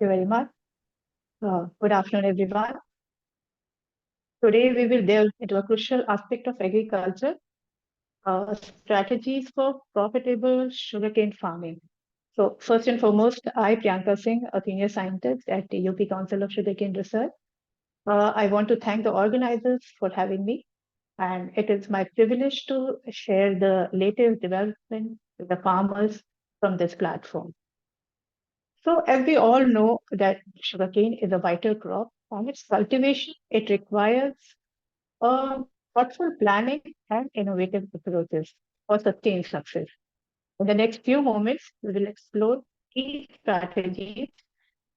you very much. Good afternoon, everyone. Today, we will delve into a crucial aspect of agriculture, strategies for profitable sugarcane farming. So, first and foremost, I, Priyanka Singh, a senior scientist at the U.P.Council of Sugarcane Research. I want to thank the organizers for having me, and it is my privilege to share the latest development with the farmers from this platform. So, as we all know that sugarcane is a vital crop, and its cultivation, it requires thoughtful planning and innovative approaches for sustained success. In the next few moments, we will explore key strategies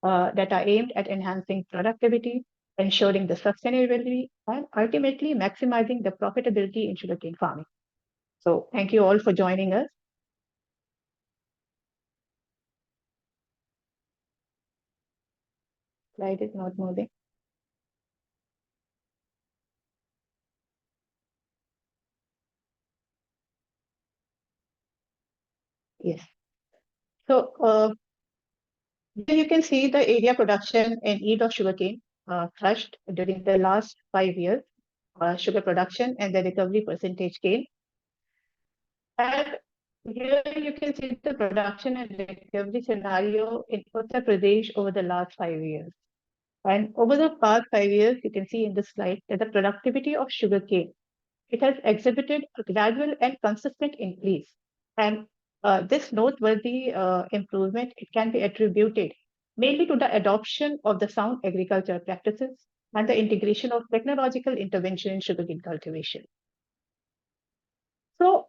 that are aimed at enhancing productivity, ensuring the sustainability, and ultimately maximizing the profitability in sugarcane farming. So, thank you all for joining us. Slide is not moving. Yes. So, here you can see the area production and yield of sugarcane crushed during the last 5 years, sugar production and the recovery percentage gain. And here you can see the production and recovery scenario in Uttar Pradesh over the last 5 years. And over the past 5 years, you can see in this slide that the productivity of sugarcane, it has exhibited a gradual and consistent increase. And this noteworthy improvement, it can be attributed mainly to the adoption of the sound agricultural practices and the integration of technological intervention in sugarcane cultivation. So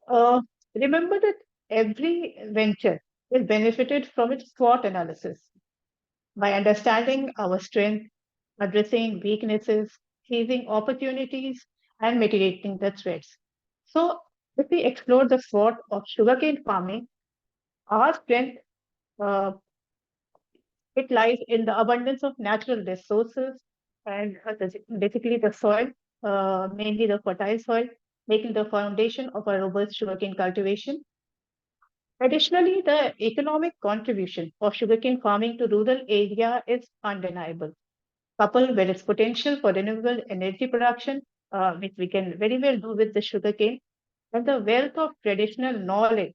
remember that every venture is benefited from its SWOT analysis. By understanding our strength, addressing weaknesses, seizing opportunities, and mitigating the threats. So, if we explore the SWOT of sugarcane farming, our strength uh, it lies in the abundance of natural resources and basically the soil, mainly the fertile soil, making the foundation of a robust sugarcane cultivation. Additionally, the economic contribution of sugarcane farming to rural area is undeniable, coupled with its potential for renewable energy production, which we can very well do with the sugarcane, and the wealth of traditional knowledge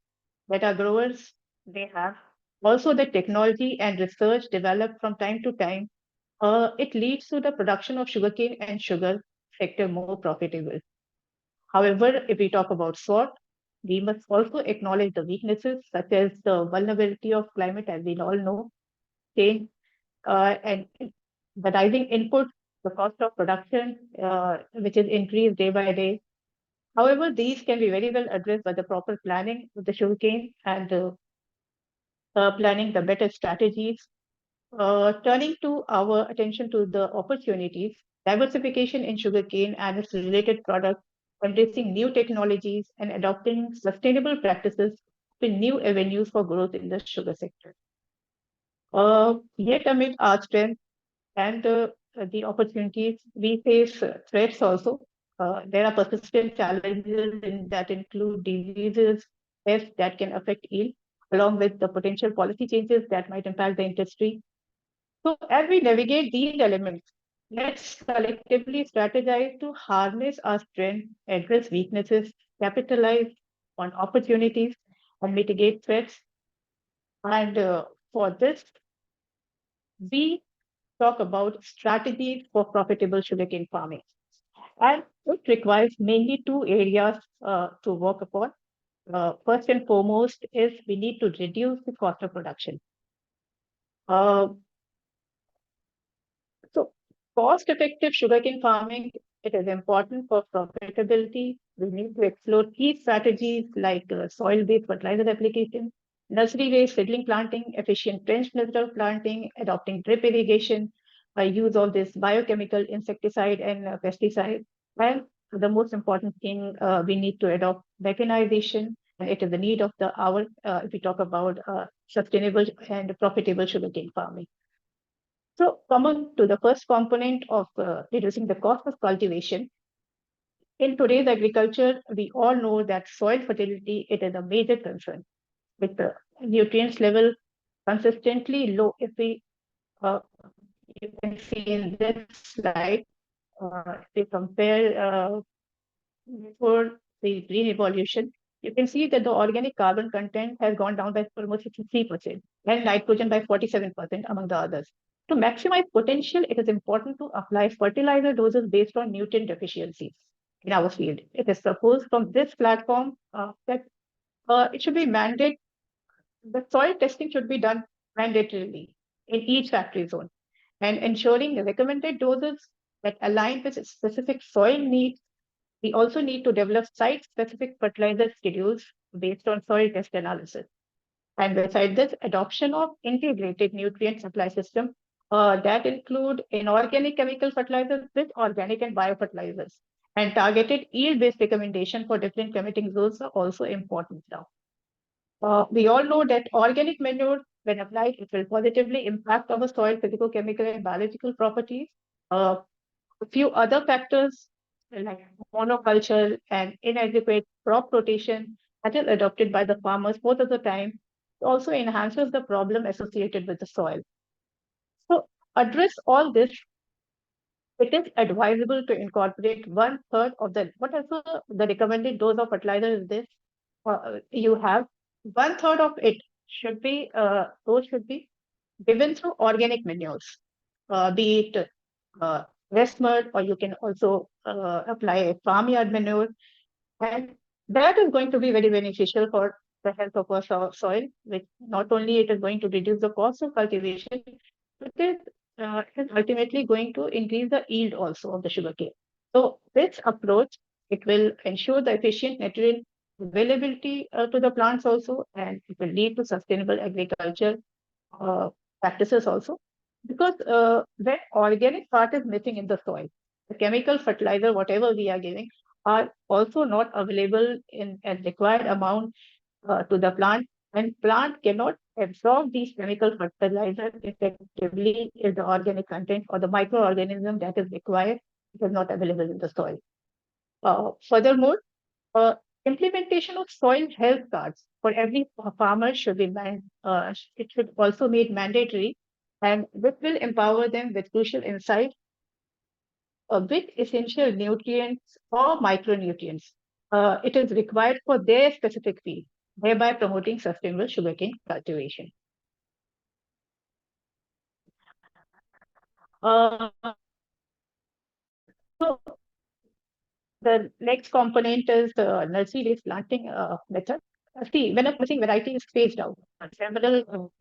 that our growers they have. Also, the technology and research developed from time to time, it leads to the production of sugarcane and sugar sector more profitable. However, if we talk about SWOT, we must also acknowledge the weaknesses such as the vulnerability of climate, as we all know, change, and the rising input, the cost of production, which is increased day by day. However, these can be very well addressed by the proper planning of the sugarcane and planning the better strategies. Turning to our attention to the opportunities, diversification in sugarcane and its related products, embracing new technologies and adopting sustainable practices with new avenues for growth in the sugar sector. Yet amid our strength and the opportunities, we face threats also. There are persistent challenges that include diseases, pests that can affect yield, along with the potential policy changes that might impact the industry. So as we navigate these elements, let's collectively strategize to harness our strength, address weaknesses, capitalize on opportunities, and mitigate threats. And for this, we talk about strategies for profitable sugarcane farming. And it requires mainly two areas to work upon. First and foremost is we need to reduce the cost of production. So cost-effective sugarcane farming, it is important for profitability. We need to explore key strategies like soil-based fertilizer application, nursery-based seedling planting, efficient trench method planting, adopting drip irrigation, use of this biochemical insecticide and pesticide. And the most important thing, we need to adopt mechanization, and it is the need of the hour if we talk about sustainable and profitable sugarcane farming. So coming to the first component of reducing the cost of cultivation, in today's agriculture, we all know that soil fertility, it is a major concern with the nutrients level consistently low. If we Uh, you can see in this slide, they compare before the green evolution, you can see that the organic carbon content has gone down by almost 63% and nitrogen by 47%, among the others. To maximize potential, it is important to apply fertilizer doses based on nutrient deficiencies in our field. It is proposed from this platform that it should be mandated, the soil testing should be done mandatorily in each factory zone and ensuring the recommended doses that align with specific soil needs. We also need to develop site-specific fertilizer schedules based on soil test analysis. And beside this, adoption of integrated nutrient supply system that include inorganic chemical fertilizers with organic and biofertilizers. And targeted yield-based recommendation for different emitting zones are also important now. We all know that organic manure, when applied, it will positively impact our soil physicochemical and biological properties. A few other factors like monoculture and inadequate crop rotation that is adopted by the farmers most of the time also enhances the problem associated with the soil. So address all this, it is advisable to incorporate one third of the whatever the recommended dose of fertilizer is this you have, one third of it should be those should be given through organic manures, be it rest mud, or you can also apply a farmyard manure. And that is going to be very beneficial for the health of our soil, which not only it is going to reduce the cost of cultivation, but it is ultimately going to increase the yield also of the sugarcane. So this approach, it will ensure the efficient nutrient availability to the plants also, and it will lead to sustainable agriculture uh, practices also. Because when organic part is missing in the soil, the chemical fertilizer, whatever we are giving, are also not available in a required amount to the plant, and plant cannot absorb these chemical fertilizers effectively if the organic content or the microorganism that is required is not available in the soil. Furthermore, uh, implementation of soil health cards for every farmer should be it should also made mandatory, and this will empower them with crucial insight with essential nutrients or micronutrients. It is required for their specific field, thereby promoting sustainable sugarcane cultivation. Uh, so the next component is the nursery-based planting method. See, when a promising variety is phased out, several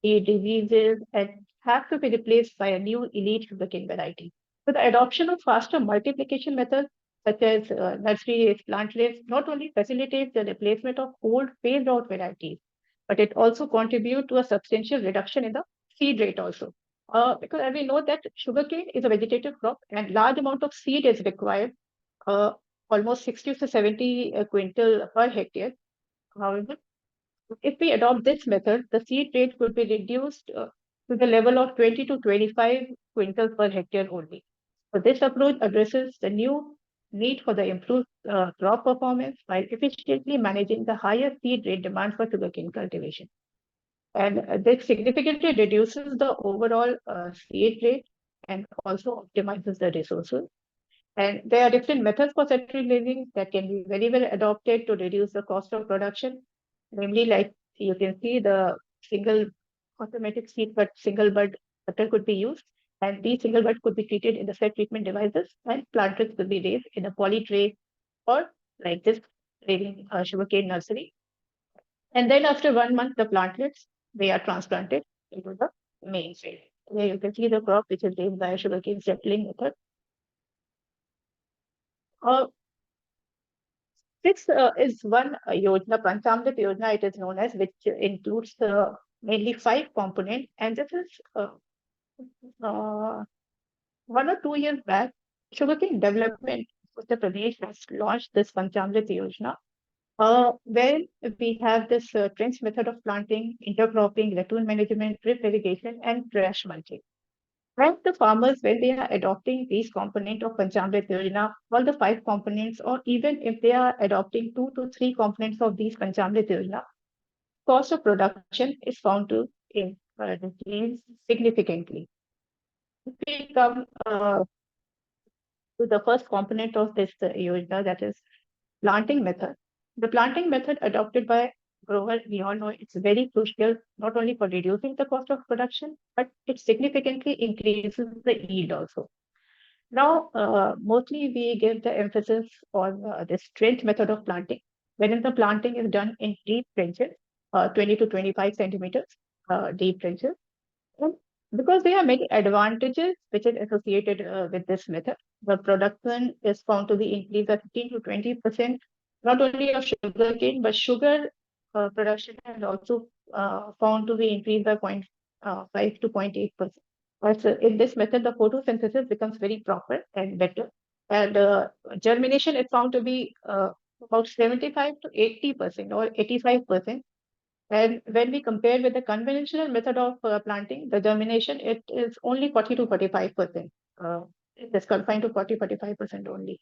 diseases and have to be replaced by a new elite sugarcane variety. So the adoption of faster multiplication methods such as nursery-based plant rates not only facilitates the replacement of old phased out varieties, but it also contributes to a substantial reduction in the seed rate also. Because as we know that sugarcane is a vegetative crop and large amount of seed is required, uh, almost 60 to 70 quintal per hectare. However, if we adopt this method, the seed rate could be reduced to the level of 20 to 25 quintals per hectare only. So this approach addresses the new need for the improved crop performance while efficiently managing the higher seed rate demand for sugarcane cultivation. And this significantly reduces the overall seed rate and also optimizes the resources. And there are different methods for central grazing that can be very well adopted to reduce the cost of production. Namely, like you can see, the single automatic seed but single bud cutter could be used. And these single buds could be treated in the set treatment devices, and plantlets could be raised in a poly tray or like this raising a sugarcane nursery. And then after 1 month, the plantlets, they are transplanted into the main field. Here you can see the crop which is raised by a sugarcane settling method. Uh, This is one Yojana, Panchamrit Yojana, it is known as, which includes mainly 5 components. And this is uh, 1 or 2 years back, Sugarcane Development Uttar Pradesh has launched this Panchamrit Yojana, where we have this trench method of planting, intercropping, raccoon management, drip irrigation, and trash mulching. And the farmers, when they are adopting these components of Panchamrit Yojana, all the 5 components, or even if they are adopting 2 to 3 components of these Panchamrit Yojana, cost of production is found to reduced significantly. If we come to the first component of this yojana, that is planting method. The planting method adopted by grower, we all know it's very crucial not only for reducing the cost of production, but it significantly increases the yield also. Now, mostly we give the emphasis on this trench method of planting, wherein the planting is done in deep trenches, 20 to 25 centimeters deep trenches. And because there are many advantages which is associated with this method, the production is found to be increased by 15 to 20%, not only of sugarcane, but sugar production is also found to be increased by 0.5 to 0.8%. But in this method, the photosynthesis becomes very proper and better. And germination is found to be about 75 to 80% or 85%. And when we compare with the conventional method of planting, the germination, it is only 40 to 45%. It is confined to 40-45% only.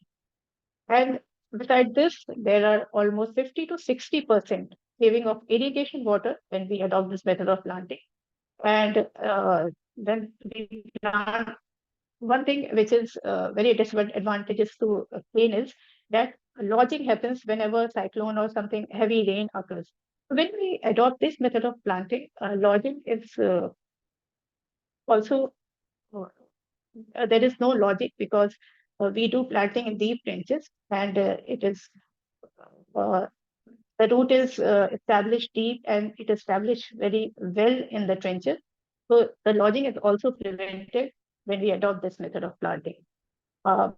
And besides this, there are almost 50 to 60% saving of irrigation water when we adopt this method of planting. And then we plant. One thing which is very disadvantageous to cane is that lodging happens whenever cyclone or something heavy rain occurs. When we adopt this method of planting, lodging is also there is no logic because we do planting in deep trenches and it is uh, the root is established deep and it established very well in the trenches. So the lodging is also prevented when we adopt this method of planting.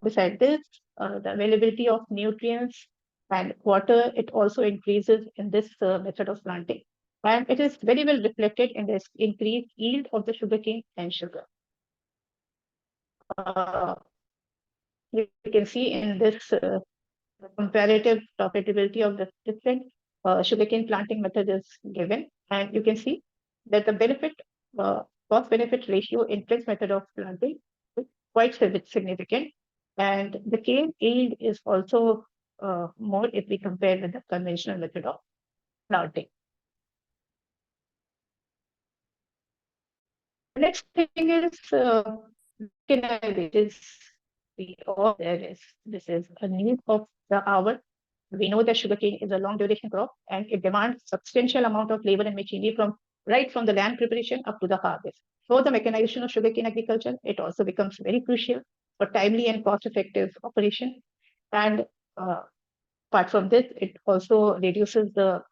Besides this, the availability of nutrients and water, it also increases in this method of planting. And it is very well reflected in this increased yield of the sugarcane and sugar. Uh, you can see in this comparative profitability of the different sugarcane planting method is given. And you can see that the benefit, cost benefit ratio in this method of planting is quite significant. And the cane yield is also more if we compare with the conventional method of planting. The next thing is it is we all there is this is a need of the hour. We know that sugarcane is a long duration crop and it demands substantial amount of labor and machinery from right from the land preparation up to the harvest. For the mechanization of sugarcane agriculture, it also becomes very crucial for timely and cost-effective operation. And apart from this, it also reduces the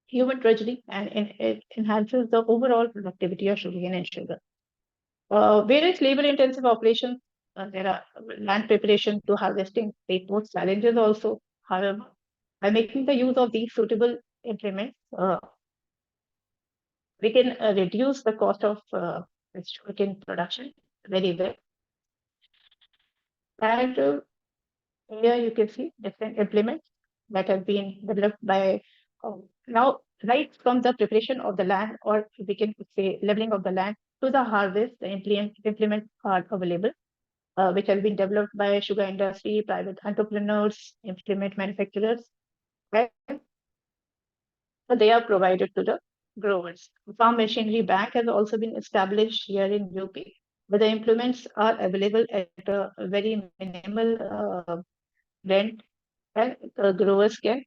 human drudgery and it enhances the overall productivity of sugarcane and sugar. Various labor-intensive operations, there are land preparation to harvesting, they pose challenges also. However, by making the use of these suitable implements, we can reduce the cost of sugarcane production very well. And here you can see different implements that have been developed by now, right from the preparation of the land, or we can say leveling of the land to the harvest, the implements are available, which has been developed by sugar industry, private entrepreneurs, implement manufacturers, and they are provided to the growers. Farm Machinery Bank has also been established here in UP, where the implements are available at a very minimal rent, and the growers can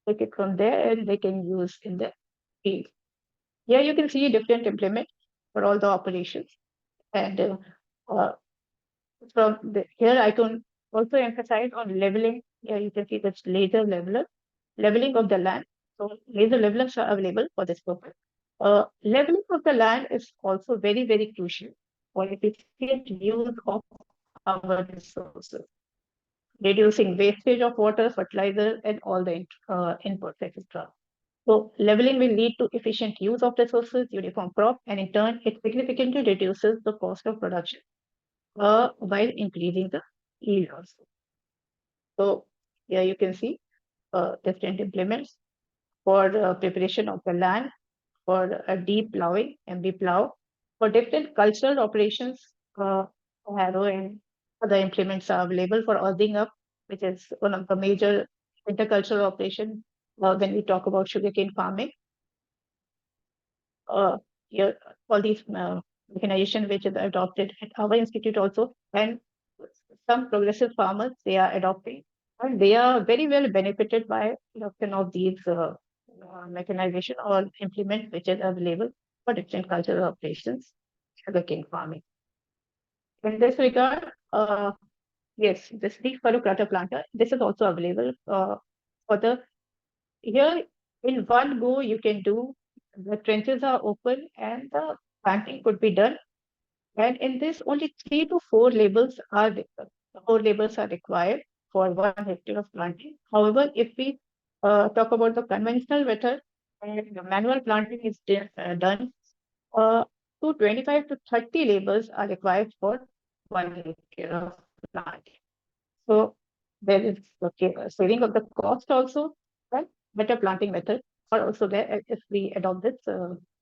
take it from there and they can use in the field. Here you can see different implements for all the operations. And from here I can also emphasize on leveling. Here you can see this laser leveler, leveling of the land. So laser levelers are available for this purpose. Leveling of the land is also very, very crucial for efficient use of our resources, reducing wastage of water, fertilizer, and all the inputs, etc. So leveling will lead to efficient use of resources, uniform crop, and in turn, it significantly reduces the cost of production while increasing the yield also. So here you can see different implements for preparation of the land, for a deep plowing, MB plow, for different cultural operations, harrow and other implements are available for earthing up, which is one of the major intercultural operations when we talk about sugarcane farming. here, all these mechanization which is adopted at our institute also, and some progressive farmers they are adopting, and they are very well benefited by adoption of these mechanization or implement which is available for different cultural operations, sugarcane farming. In this regard, yes, this leaf furrow clutter planter, this is also available for the here in one go you can do the trenches are open and the planting could be done. And in this, only 4 labels are required for 1 hectare of planting. However, if we talk about the conventional method and the manual planting is done, uh, to 25 to 30 labels are required for 1 hectare of planting. So there is okay, saving of the cost also, and better planting method are also there if we adopt this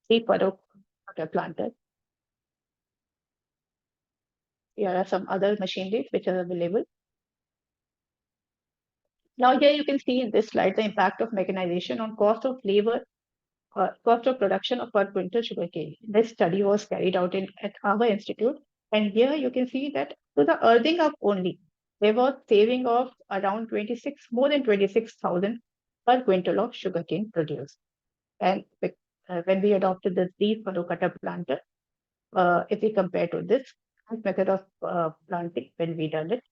seed furrow planter. Here are some other machineries which are available. Now here you can see in this slide the impact of mechanization on cost of labor, cost of production of per quintal sugarcane. This study was carried out at our institute, and here you can see that to the earthing up only, there was saving of around more than 26,000 per quintal of sugarcane produced. And when we adopted the leaf furrow cutter planter, if we compare to this method of planting when we done it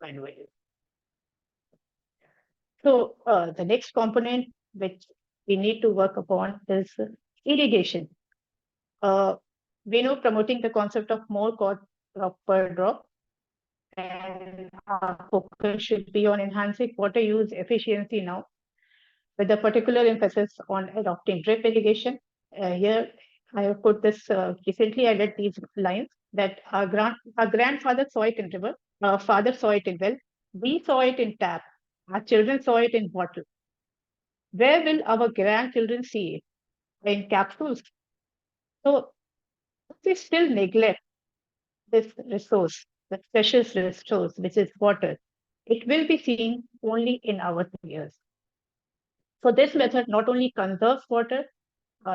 manually. So the next component which we need to work upon is irrigation. Uh, we know promoting the concept of more crop per drop, and our focus should be on enhancing water use efficiency now, with a particular emphasis on adopting drip irrigation. Here, I have put this recently. I read these lines that our grandfather saw it in river, our father saw it in well, we saw it in tap, our children saw it in bottle. Where will our grandchildren see it? In capsules. So we still neglect this resource, the precious resource, which is water. It will be seen only in our years. So this method not only conserves water,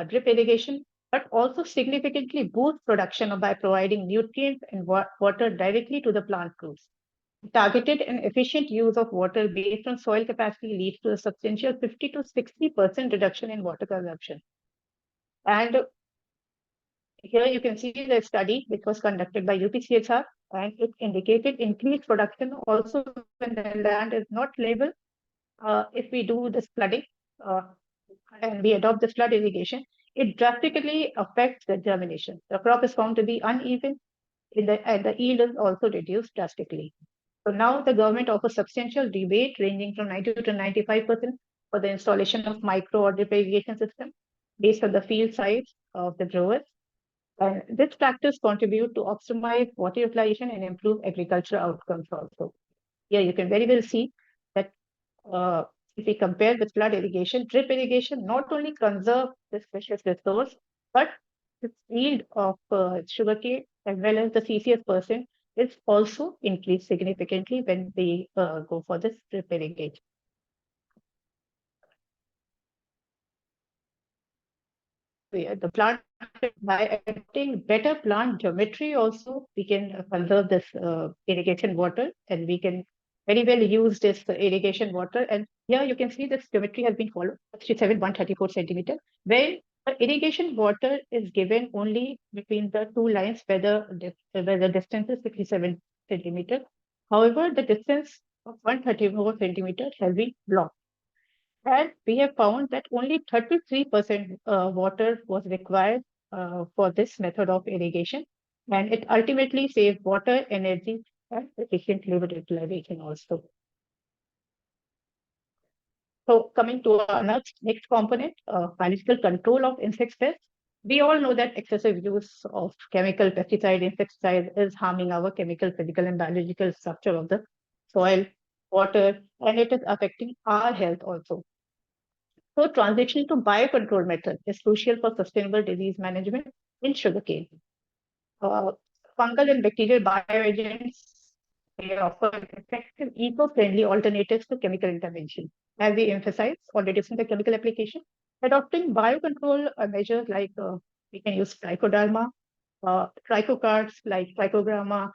drip irrigation, but also significantly boosts production by providing nutrients and water directly to the plant roots. Targeted and efficient use of water based on soil capacity leads to a substantial 50 to 60% reduction in water consumption. And here you can see the study which was conducted by UPCSR, and it indicated increased production also when the land is not level. If we do this flooding uh, and we adopt the flood irrigation, it drastically affects the germination. The crop is found to be uneven, and the yield is also reduced drastically. So now the government offers substantial rebate ranging from 90 to 95% for the installation of micro or drip irrigation system based on the field size of the growers. And this practice contribute to optimize water utilization and improve agricultural outcomes also. Here you can very well see that uh, if we compare with flood irrigation, drip irrigation not only conserve this precious resource, but the yield of sugarcane as well as the CCS percent is also increased significantly when we go for this drip irrigation. The plant by adopting better plant geometry also we can conserve this irrigation water, and we can very well use this irrigation water. And here you can see this geometry has been followed 67 134 centimeter, where the irrigation water is given only between the two lines where the distance is 67 centimeter. However, the distance of 134 centimeter has been blocked. And we have found that only 33% water was required for this method of irrigation. And it ultimately saves water, energy, and efficient labor utilization also. So coming to our next component, biological control of insect pests. We all know that excessive use of chemical pesticide, insecticide is harming our chemical, physical, and biological structure of the soil, water, and it is affecting our health also. So transitioning to biocontrol method is crucial for sustainable disease management in sugarcane. Uh, Fungal and bacterial bioagents, they offer effective, eco-friendly alternatives to chemical intervention. As we emphasize on reducing the chemical application, adopting biocontrol measures like We can use trichoderma, trichocards like trichogramma,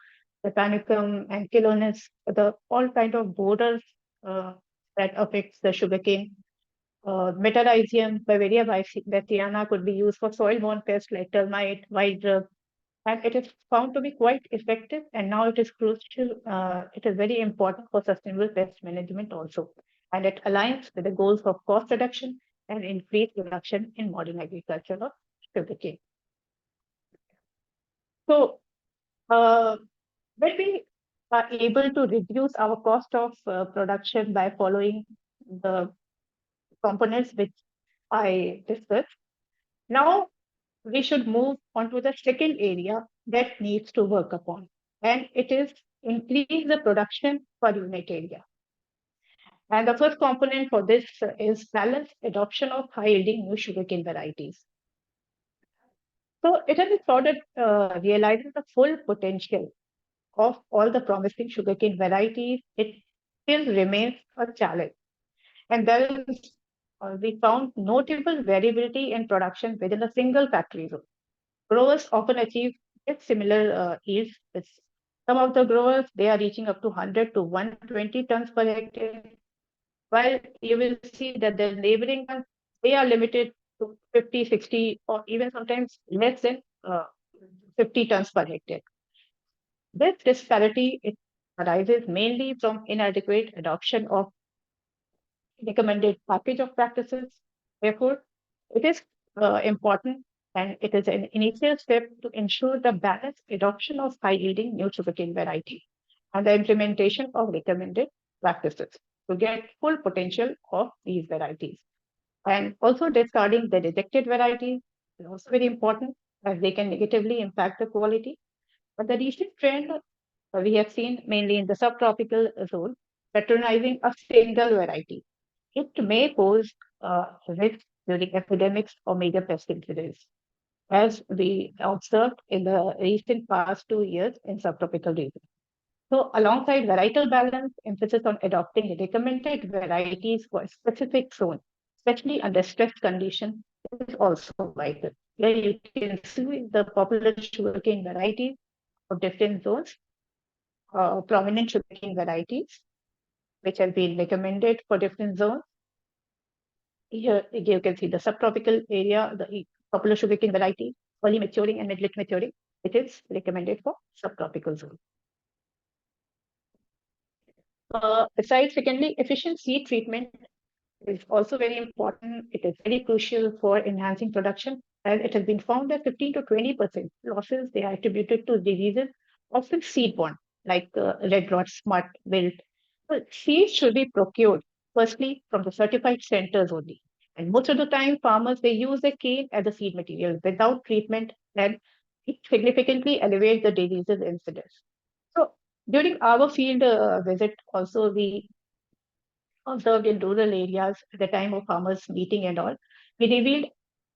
Japanicum, and Chilonis, the all kind of borders uh, that affects the sugarcane. Metarhizium, Bavaria bassiana could be used for soil-borne pests like termite, white grub, and it is found to be quite effective. And now it is crucial. It is very important for sustainable pest management also, and it aligns with the goals of cost reduction and increased production in modern agriculture of sugarcane. So, when we are able to reduce our cost of production by following the components which I discussed, now we should move on to the second area that needs to work upon, and it is increase the production per unit area. And the first component for this is balanced adoption of high-yielding new sugarcane varieties. So it has been thought that realizing the full potential of all the promising sugarcane varieties, it still remains a challenge. And there is, we found notable variability in production within a single factory zone. Growers often achieve similar yields. With some of the growers, they are reaching up to 100 to 120 tons per hectare, while you will see that the neighboring ones, they are limited to 50, 60, or even sometimes less than 50 tons per hectare. This disparity it arises mainly from inadequate adoption of recommended package of practices. Therefore, it is important and it is an initial step to ensure the balanced adoption of high-yielding new sugarcane variety and the implementation of recommended practices to get full potential of these varieties. And also discarding the rejected varieties is also very important as they can negatively impact the quality. But the recent trend we have seen mainly in the subtropical zone, patronizing a single variety. It may pose risks during epidemics or major pest incidents, as we observed in the recent past 2 years in subtropical regions. So, alongside varietal balance, emphasis on adopting recommended varieties for a specific zone, especially under stressed conditions, is also vital. Here you can see the popular sugarcane varieties of different zones, prominent sugarcane varieties, which have been recommended for different zones. Here you can see the subtropical area, the popular sugarcane variety, early maturing and mid-late maturing, which is recommended for subtropical zone. Besides, secondly, efficient seed treatment is also very important. It is very crucial for enhancing production, and it has been found that 15 to 20% losses they are attributed to diseases, often seed-borne, like red rot, smut, wilt. So seeds should be procured firstly from the certified centers only. And most of the time, farmers they use the cane as a seed material without treatment, and it significantly elevates the diseases incidence. So during our field visit, also we observed in rural areas at the time of farmers meeting and all, we revealed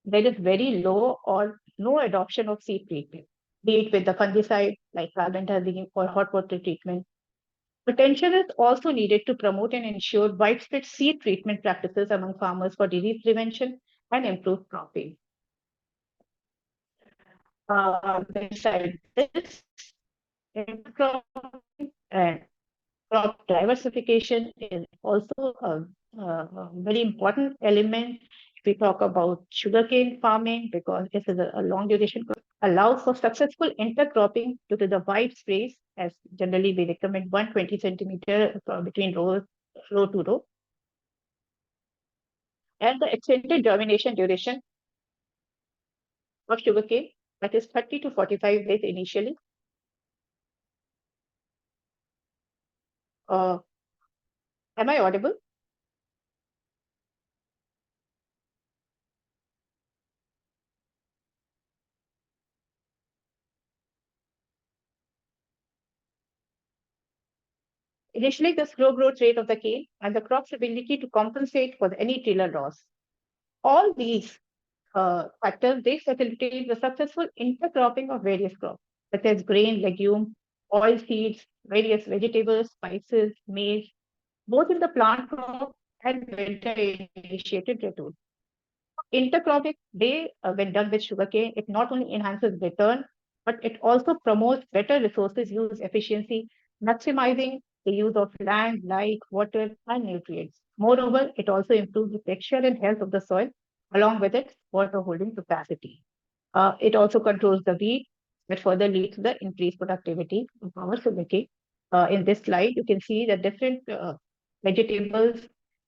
there is very low or no adoption of seed treatment, be it with the fungicide like carbendazim or hot water treatment. Attention is also needed to promote and ensure widespread seed treatment practices among farmers for disease prevention and improved cropping. Besides this, cropping and crop diversification is also a very important element if we talk about sugarcane farming because this is a long duration crop. Allows for successful intercropping due to the wide space as generally we recommend 120 centimeter between row to row, and the extended germination duration of sugarcane that is 30 to 45 days initially. Uh, am I audible? Initially, the slow growth rate of the cane and the crop's ability to compensate for any tiller loss. All these factors, they facilitate the successful intercropping of various crops, such as grain, legume, oil seeds, various vegetables, spices, maize, both in the plant crop and winter initiated ratoon. intercropping, when done with sugarcane, it not only enhances return, but it also promotes better resources use efficiency, maximizing the use of land, light, water, and nutrients. Moreover, it also improves the texture and health of the soil, along with its water holding capacity. It also controls the weed, that further leads to the increased productivity of our sugarcane. In this slide, you can see that different vegetables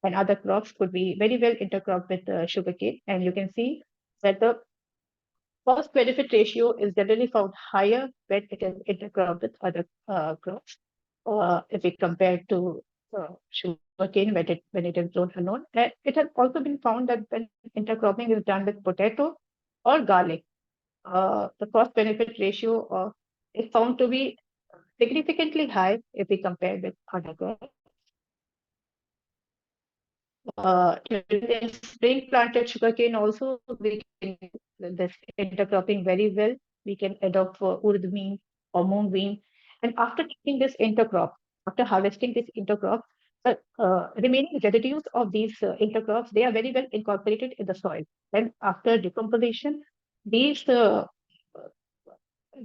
and other crops could be very well intercropped with sugarcane. And you can see that the cost benefit ratio is generally found higher when it is intercropped with other crops. If we compare to sugarcane when it is grown alone. It has also been found that when intercropping is done with potato or garlic, the cost benefit ratio is found to be significantly high if we compare with other crops. In spring planted sugarcane also, we can this intercropping very well. We can adopt for urd bean or moong bean. And after taking this intercrop, after harvesting this intercrop, the remaining residues of these intercrops, they are very well incorporated in the soil. And after decomposition, these uh,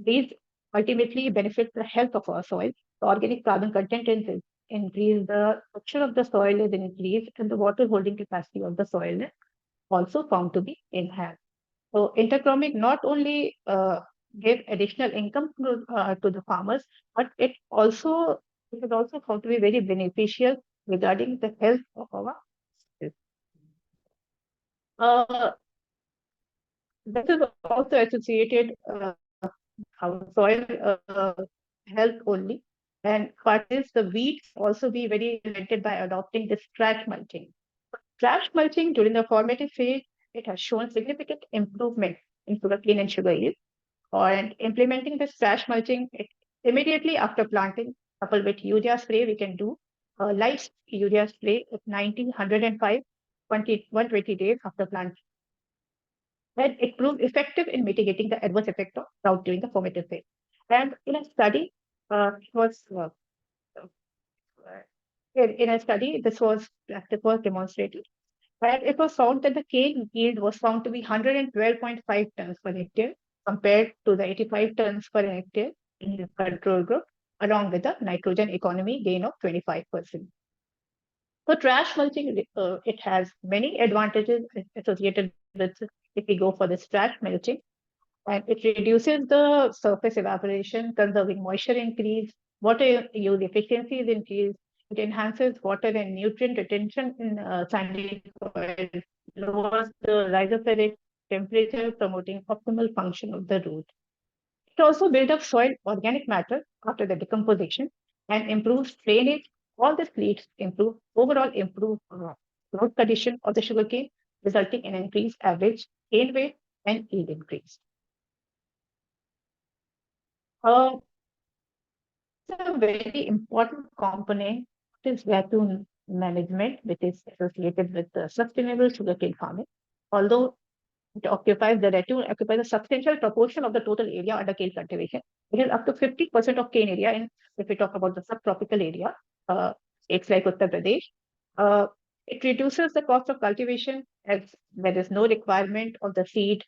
these ultimately benefit the health of our soil. The organic carbon content is increased, the structure of the soil is increased, and the water holding capacity of the soil is also found to be enhanced. So intercropping not only give additional income to the farmers, but it is also found to be very beneficial regarding the health of our soil. Uh, this is also associated our soil health only. And part is the weeds also be very prevented by adopting this trash mulching. Trash mulching during the formative phase, it has shown significant improvement in sugarcane and sugar yield. And implementing this trash mulching immediately after planting, coupled with urea spray, we can do light urea spray at 90, 105, 120 days after planting. And it proved effective in mitigating the adverse effect of drought during the formative phase. And in a study, it was in a study, this was practice was demonstrated, and it was found that the cane yield was found to be 112.5 tons per hectare compared to the 85 tons per hectare in the control group, along with the nitrogen economy gain of 25%. So trash mulching, it has many advantages associated with if we go for this trash mulching, and it reduces the surface evaporation, conserving moisture increase, water use efficiency is increased, it enhances water and nutrient retention in sandy soil, lowers the rhizospheric temperature, promoting optimal function of the root. It also builds up soil organic matter after the decomposition and improves drainage. All this leads improve overall improve growth condition of the sugarcane, resulting in increased average cane weight and yield increase. Uh, a very important component is ratoon management, which is associated with sustainable sugarcane farming. Although the ratoon occupies a substantial proportion of the total area under cane cultivation. It is up to 50% of cane area in, if we talk about the subtropical area, states like Uttar Pradesh. Uh, it reduces the cost of cultivation as there is no requirement of the seed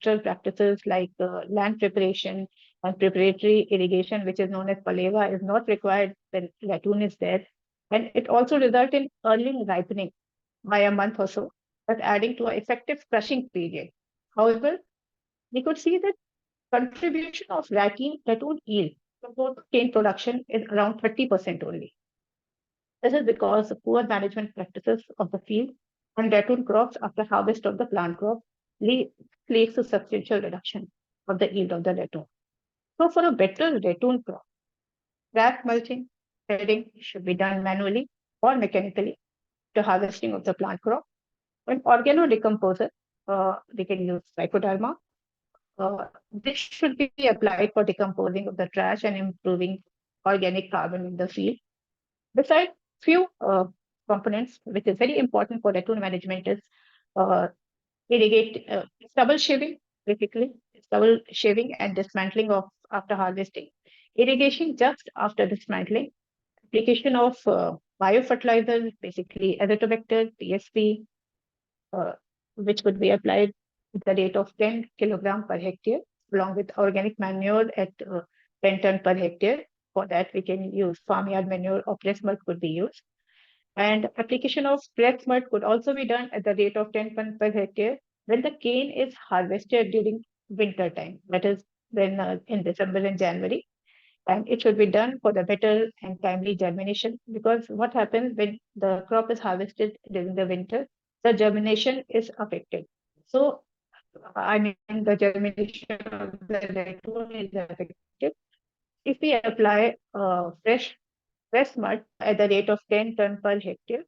practices like land preparation and preparatory irrigation, which is known as paleva, is not required when ratoon is there. And it also results in early ripening by a month or so, but adding to an effective crushing period. However, we could see that contribution of ratoon yield to both cane production is around 30% only. This is because the poor management practices of the field and ratoon crops after harvest of the plant crop leads to substantial reduction of the yield of the ratoon. So for a better ratoon crop, grass mulching, spreading should be done manually or mechanically to harvesting of the plant crop. When organodecomposer, we can use trichoderma. This should be applied for decomposing of the trash and improving organic carbon in the field. Besides, few components which is very important for ratoon management is uh, stubble shaving, basically stubble shaving and dismantling of after harvesting, irrigation just after dismantling, application of biofertilizers, basically azotobacter, TSP, uh, which could be applied at the rate of 10 kilogram per hectare, along with organic manure at 10 ton per hectare. For that, we can use farmyard manure or press mud could be used. And application of press mud could also be done at the rate of 10 ton per hectare when the cane is harvested during winter time, that is when in December and January. And it should be done for the better and timely germination, because what happens when the crop is harvested during the winter, the germination is affected. So, I mean, the germination of the ratoon is affected. If we apply fresh mud at the rate of 10 ton per hectare,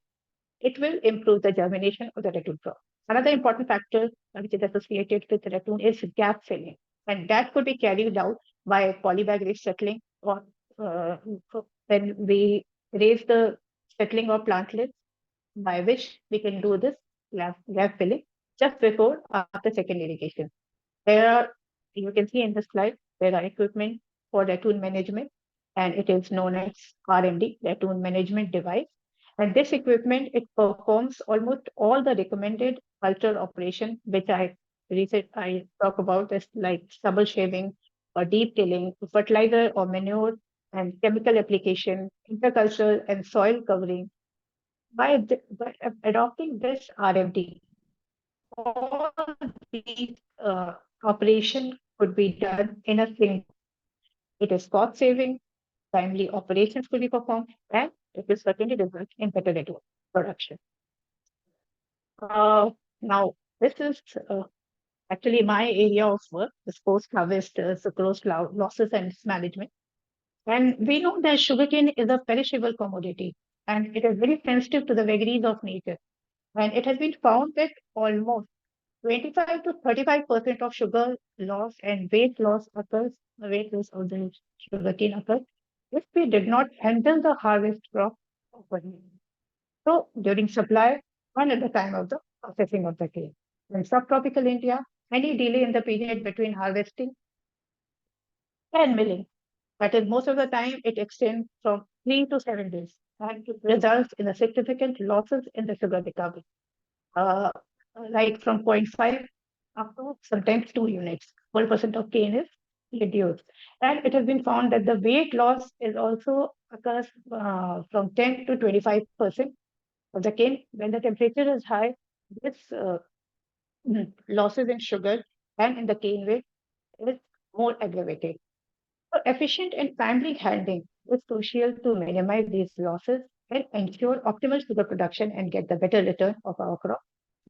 it will improve the germination of the ratoon crop. Another important factor which is associated with ratoon is gap filling, and that could be carried out by polybag resettling, or uh, when we raise the settling of plantlets, by which we can do this gap filling just before after second irrigation. There are, you can see in the slide, there are equipment for ratoon management, and it is known as RMD, ratoon management device. And this equipment, it performs almost all the recommended culture operation, which I talk about, is like stubble shaving or deep tilling, fertilizer or manure, and chemical application, interculture and soil covering. By adopting this RMD, all these operation could be done in a single. It is cost saving, timely operations could be performed, and it will certainly result in better network production. Now, this is actually my area of work, the post-harvest sucrose losses and its management. And we know that sugarcane is a perishable commodity, and it is very sensitive to the vagaries of nature. And it has been found that almost 25 to 35% of sugar loss and weight loss occurs, the weight loss of the sugarcane occurs if we did not handle the harvest crop properly. So during supply and at the time of the processing of the cane. In subtropical India, any delay in the period between harvesting and milling, that is, most of the time it extends from 3 to 7 days, and it results in a significant losses in the sugar recovery. uh, like from zero point 0.5 up to sometimes 2 units. 1% of cane is reduced. And it has been found that the weight loss is also occurs from 10 to 25% of the cane. When the temperature is high, this losses in sugar and in the cane weight is more aggravated. So efficient and timely handling is crucial to minimize these losses and ensure optimal sugar production and get the better return of our crop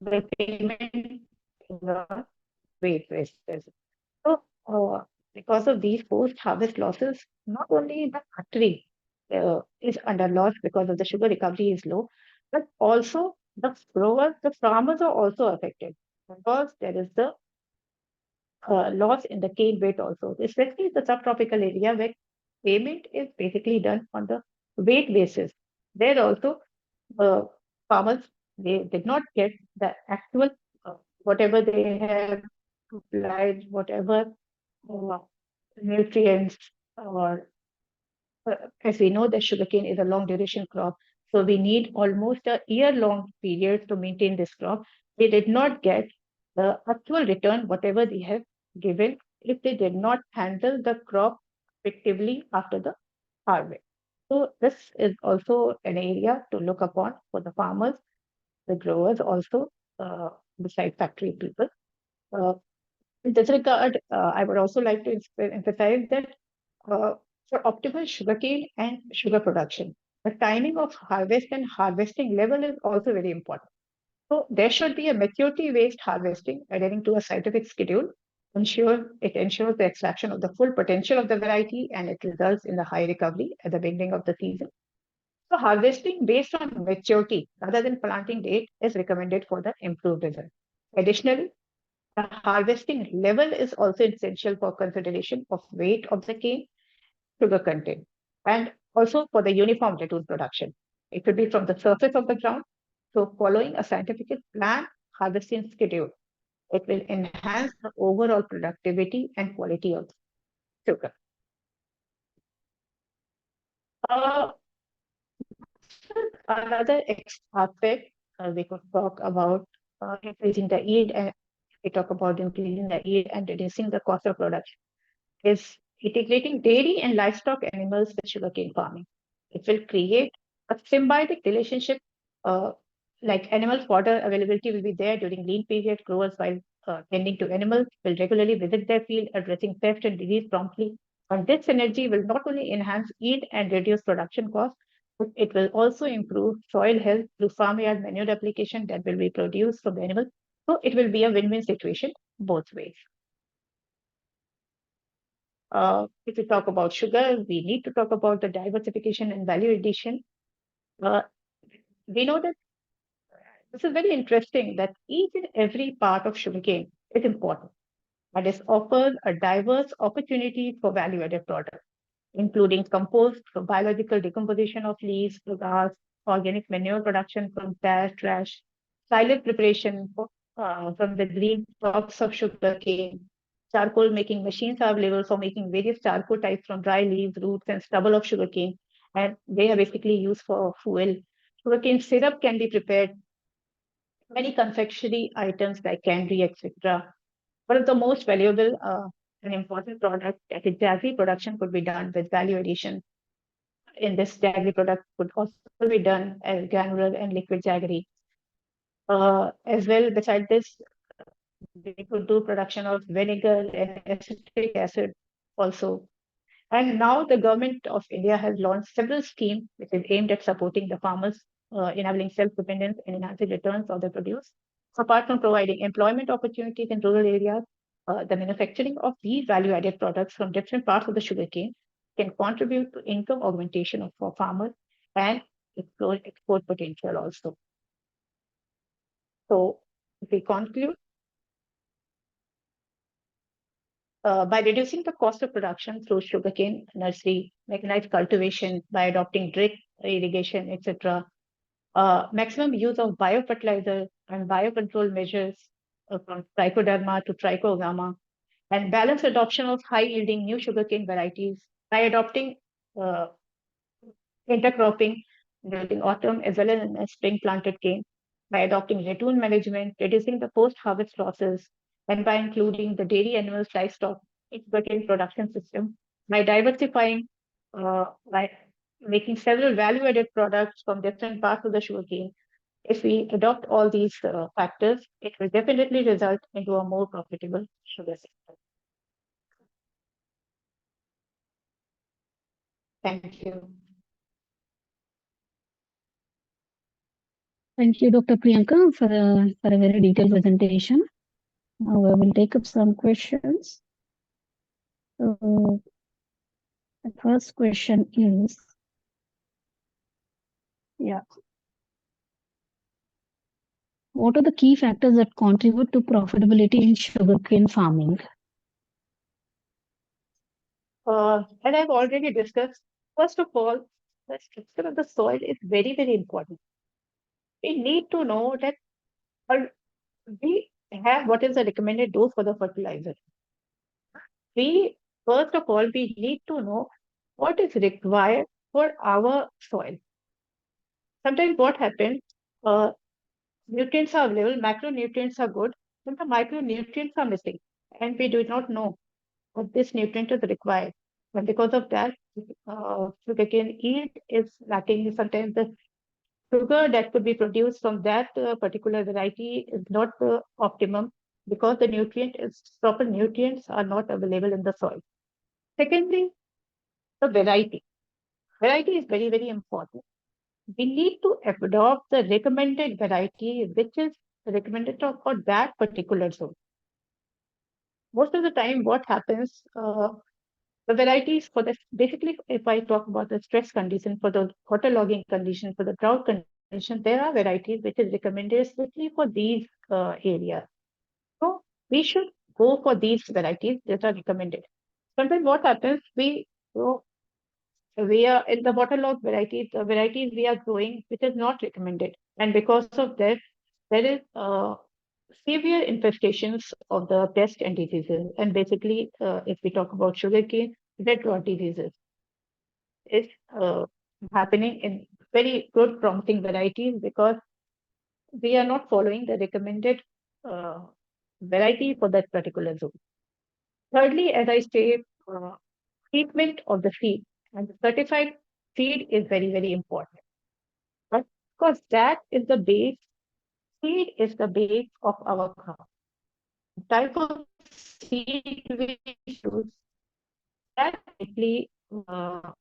by payment the weight wastes. So, because of these post-harvest losses, not only the factory is under loss because of the sugar recovery is low, but also the growers, the farmers are also affected because there is the loss in the cane weight also, especially the subtropical area where payment is basically done on the weight basis. There also, uh, farmers, they did not get the actual whatever they have applied, whatever uh, nutrients, or as we know that sugarcane is a long duration crop, so we need almost a year-long period to maintain this crop. They did not get the actual return, whatever they have given, if they did not handle the crop effectively after the harvest. So this is also an area to look upon for the farmers, the growers also, beside factory people. Uh, in this regard, I would also like to emphasize that uh, for optimal sugarcane and sugar production, the timing of harvest and harvesting level is also very important. So there should be a maturity-based harvesting adhering to a scientific schedule. It ensures the extraction of the full potential of the variety, and it results in the high recovery at the beginning of the season. So harvesting based on maturity rather than planting date is recommended for the improved result. Additionally, the harvesting level is also essential for consideration of weight of the cane, sugar content, and also for the uniform ratoon production. It could be from the surface of the ground. So following a scientific plan harvesting schedule, it will enhance the overall productivity and quality of sugar. Uh, Another aspect we could talk about increasing the yield, and we talk about increasing the yield and reducing the cost of production, is integrating dairy and livestock animals with sugarcane farming. It will create a symbiotic relationship, uh, like animal fodder availability will be there during lean period. Growers, while tending to animals, will regularly visit their field, addressing pest and disease promptly. And this synergy will not only enhance yield and reduce production costs, but it will also improve soil health through farmyard manure application that will be produced from the animal. So it will be a win-win situation both ways. If we talk about sugar, we need to talk about the diversification and value addition. Uh, we know that this is very interesting that each and every part of sugarcane is important and it offers a diverse opportunity for value-added products, including compost for biological decomposition of leaves, grass, organic manure production from trash, silage preparation from the green stalks of sugarcane. Charcoal making machines are available for making various charcoal types from dry leaves, roots, and stubble of sugarcane, and they are basically used for fuel. Sugarcane syrup can be prepared, many confectionery items like candy, etc. One of the most valuable and important products that is jaggery production could be done with value addition. In this jaggery product could also be done as granular and liquid jaggery. As well, beside this, we could do production of vinegar and acetic acid also. And now the government of India has launched several schemes which is aimed at supporting the farmers, enabling self-dependence and enhancing returns of their produce. Apart from providing employment opportunities in rural areas, the manufacturing of these value-added products from different parts of the sugarcane can contribute to income augmentation for farmers and explore export potential also. So, if we conclude, by reducing the cost of production through sugarcane nursery, mechanized cultivation, by adopting drip irrigation, etc., maximum use of biofertilizer and biocontrol measures from trichoderma to trichogramma, and balanced adoption of high-yielding new sugarcane varieties by adopting uh, intercropping during autumn as well as in spring planted cane, by adopting ratoon management, reducing the post-harvest losses, and by including the dairy animals livestock in sugarcane production system, by diversifying, by making several value-added products from different parts of the sugarcane. If we adopt all these factors, it will definitely result into a more profitable sugar sector. Thank you. Thank you, Dr. Priyanka, for a very detailed presentation. Now I will take up some questions. So, the first question is, what are the key factors that contribute to profitability in sugarcane farming? And I've already discussed, first of all, the structure of the soil is very, very important. We need to know that uh, we have what is the recommended dose for the fertilizer. We, first of all, we need to know what is required for our soil. Sometimes what happens, uh, nutrients are available, macronutrients are good, but the micronutrients are missing, and we do not know what this nutrient is required. And because of that, sugarcane yield is lacking. Sometimes the sugar that could be produced from that particular variety is not optimum because the proper nutrients are not available in the soil. Secondly, the variety. Variety is very, very important. We need to adopt the recommended variety, which is recommended for that particular zone. Most of the time, what happens, the varieties for the, basically, if I talk about the stress condition, for the waterlogging condition, for the drought condition, there are varieties which is recommended especially for these areas. So we should go for these varieties that are recommended. Sometimes what happens, we are in the waterlogged varieties, the varieties we are growing, which is not recommended. And because of that, there is severe infestations of the pest and diseases. And basically, if we talk about sugarcane, red rot diseases is happening in very good promising varieties because we are not following the recommended uh, variety for that particular zone. Thirdly, as I say, treatment of the seed and the certified seed is very, very important. But because that is the base, seed is the base of our crop. Type of seed we choose that directly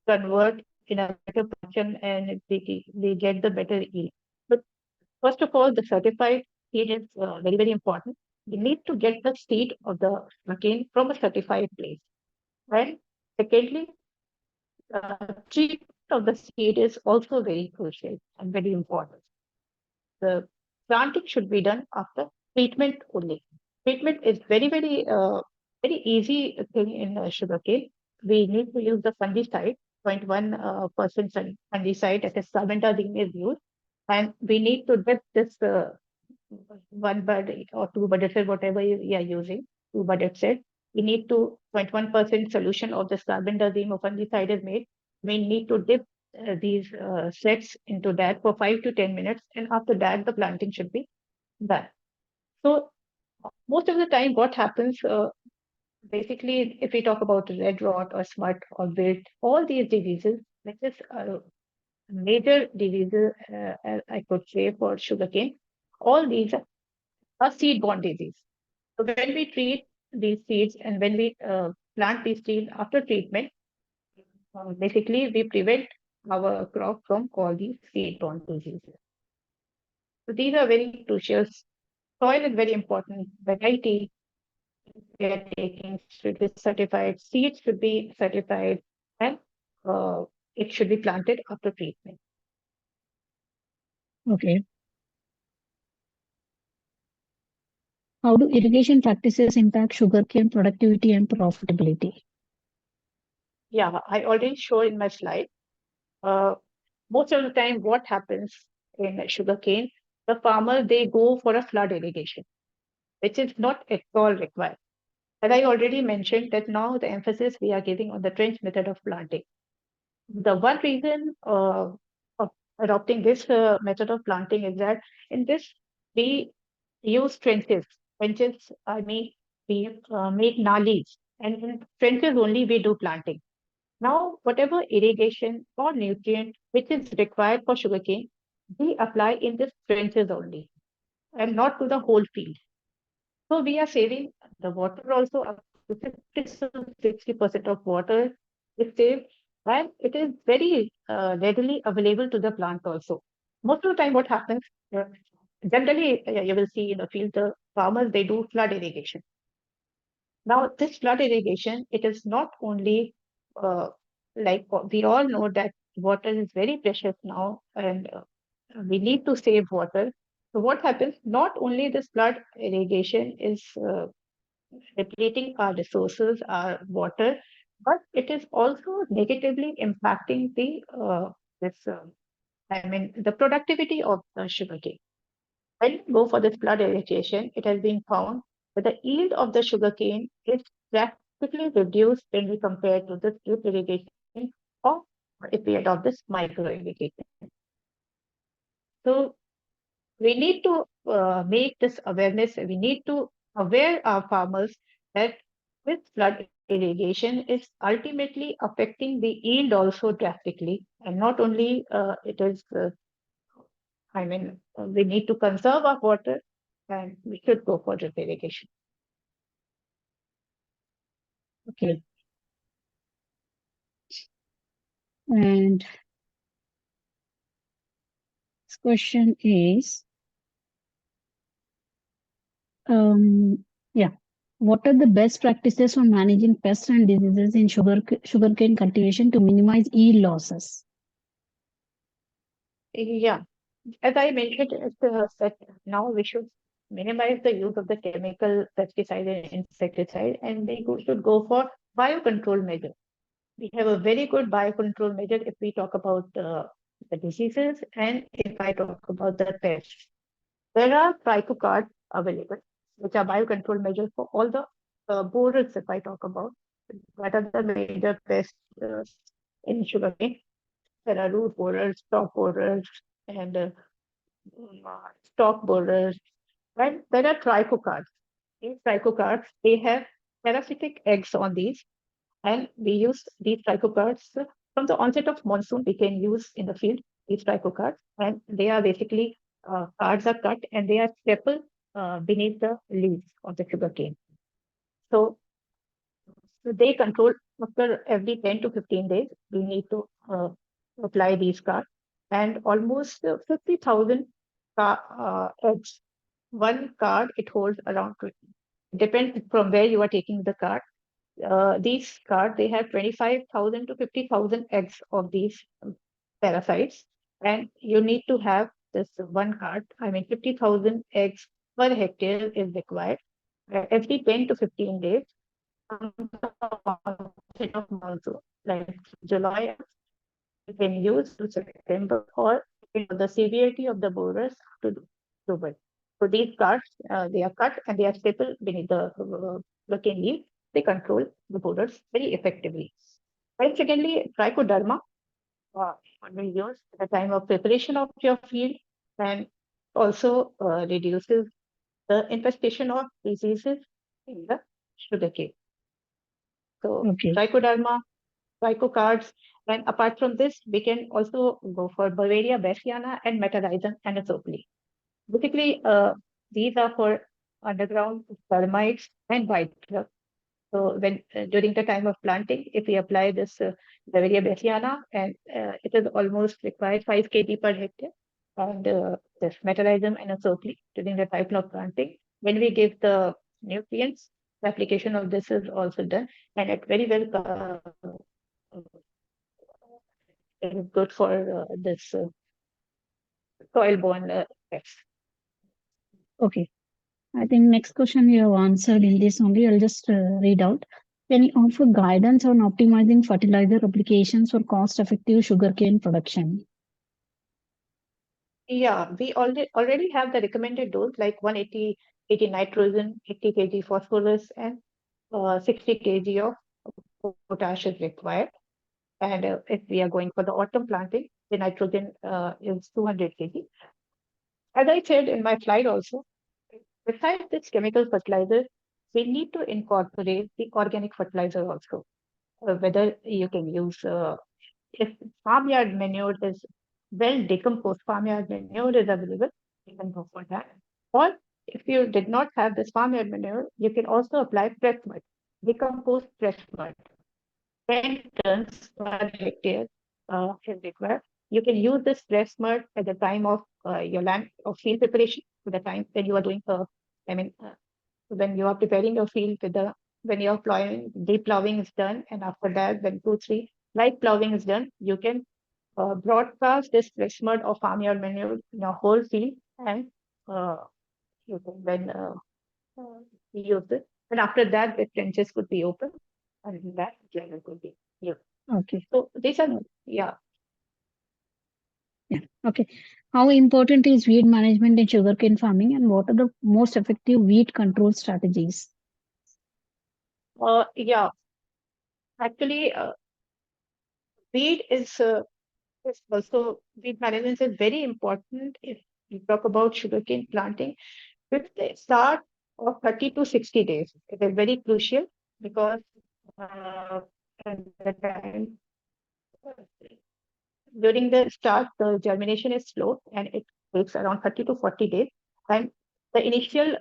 convert in a better production and we get the better yield. But first of all, the certified seed is very, very important. We need to get the seed of the again from a certified place. And secondly, treatment of the seed is also very crucial and very important. The planting should be done after treatment only. Treatment is very, very easy thing in sugarcane. We need to use the fungicide, 0.1 percent fungicide, that is carbendazim is used, and we need to dip this one bud or two budded set, whatever you are using, two budded set. We need to 0.1% solution of this carbendazim or fungicide is made. We need to dip these sets into that for 5 to 10 minutes, and after that, the planting should be done. So most of the time, what happens, basically, if we talk about red rot or smut or wilt, all these diseases, which is major diseases, I could say, for sugarcane, all these are seed-borne disease. So when we treat these seeds and when we plant these seeds after treatment, basically we prevent our crop from all these seed-borne diseases. So these are very crucial. Soil is very important. Variety we are taking should be certified. Seeds should be certified, and uh, it should be planted after treatment. Okay. How do irrigation practices impact sugarcane productivity and profitability? Yeah, I already showed in my slide. Uh, most of the time, what happens in sugarcane, the farmer they go for a flood irrigation, which is not at all required. As I already mentioned, that now the emphasis we are giving on the trench method of planting. The one reason of adopting this method of planting is that in this we use trenches. Trenches, I mean, we make nalis, and in trenches only we do planting. Now, whatever irrigation or nutrient which is required for sugarcane, we apply in these trenches only and not to the whole field. So we are saving the water also up to 50 to 60% of water is saved, and it is very readily available to the plant also. Most of the time, what happens, uh, generally you will see in the field, the farmers, they do flood irrigation. Now, this flood irrigation, it is not only uh, like we all know that water is very precious now, and we need to save water. So what happens? Not only this flood irrigation is depleting our resources, our water, but it is also negatively impacting the this. I mean, the productivity of the sugarcane. When you go for this flood irrigation, it has been found that the yield of the sugarcane is drastically reduced when we compare to the drip irrigation or if we adopt this micro irrigation. So we need to make this awareness. We need to aware our farmers that this flood irrigation is ultimately affecting the yield also drastically, and not only it is. I mean, we need to conserve our water, and we should go for drip irrigation. Okay. And this question is, yeah, what are the best practices for managing pests and diseases in sugarcane cultivation to minimize yield losses? Yeah, as I mentioned, that now we should minimize the use of the chemical pesticide and insecticide, and should go for biocontrol measure. We have a very good biocontrol measure if we talk about the diseases and if I talk about the pests. There are cards available, which are biocontrol measures for all the borers, if I talk about. What are the major pests in sugarcane? There are root borers, top borers, and stalk borers, and there are trichocards. These trichocards, they have parasitic eggs on these, and we use these trichocards from the onset of monsoon. We can use in the field these trichocards, and they are basically cards are cut and they are stapled beneath the leaves of the sugarcane. So, so they control after every 10 to 15 days, we need to apply these cards, and almost 50,000 eggs. One card it holds around 20. Depends from where you are taking the card. These cards they have 25,000 to 50,000 eggs of these parasites, and you need to have this one card. I mean, 50,000 eggs per hectare is required every 10 to 15 days from the onset of monsoon, like July you can use to September, or the severity of the borers to October. So these cards, they are cut and they are stapled beneath the cane leaf. They control the borers very effectively. And secondly, trichoderma, what we use at the time of preparation of your field, and also reduces the infestation of diseases in the sugarcane. So Okay. trichoderma, trichocards. And apart from this, we can also go for Bavaria bassiana and Metarhizium anisopli. Basically, these are for underground termites and white rug. So when during the time of planting, if we apply this Bavaria bassiana, and it is almost required 5 kg per hectare, and this Metarhizium anisopli during the time of planting, when we give the nutrients, the application of this is also done, and it very well is good for this soil-borne pests. Okay. I think next question you have answered in this only. I'll just read out. Can you offer guidance on optimizing fertilizer applications for cost-effective sugarcane production? Yeah, we already have the recommended dose like 180 kg nitrogen, 80 kg phosphorus, and 60 kg of potash is required. And if we are going for the autumn planting, the nitrogen is 200 kg. As I said in my slide also, besides this chemical fertilizer, we need to incorporate the organic fertilizer also. Whether you can use if farmyard manure is well decomposed, farmyard manure is available, you can go for that. Or if you did not have this farmyard manure, you can also apply fresh mud, decomposed fresh mud. 10 tons per hectare is required. You can use this fresh mud at the time of your land or field preparation, at the time when you are doing, I mean, when you are preparing your field with the when you are plowing, deep plowing is done, and after that, when 2, 3 light plowing is done, you can broadcast this fresh mud or farmyard manure in your whole field, and uh, you can then uh, use it. And after that, the trenches could be open, and that level could be used. Okay. So these are, yeah, Yeah. Okay. How important is weed management in sugarcane farming, and what are the most effective weed control strategies? yeah. Actually, weed is also weed management is very important if we talk about sugarcane planting. With the start of 30 to 60 days, it is very crucial because uh, at the time during the start, the germination is slow and it takes around 30 to 40 days. And the initial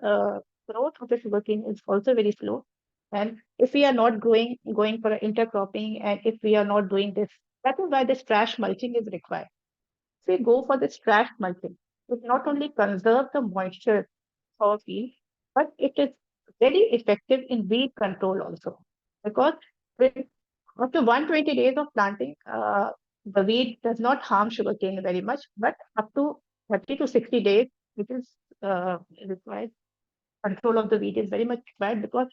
growth of the sugarcane is also very slow. And if we are not going for intercropping, and if we are not doing this, that is why this trash mulching is required. If we go for this trash mulching, it not only conserves the moisture of field, but it is very effective in weed control also. Because with after 120 days of planting, the weed does not harm sugarcane very much, but up to 30 to 60 days, it is required. Control of the weed is very much required because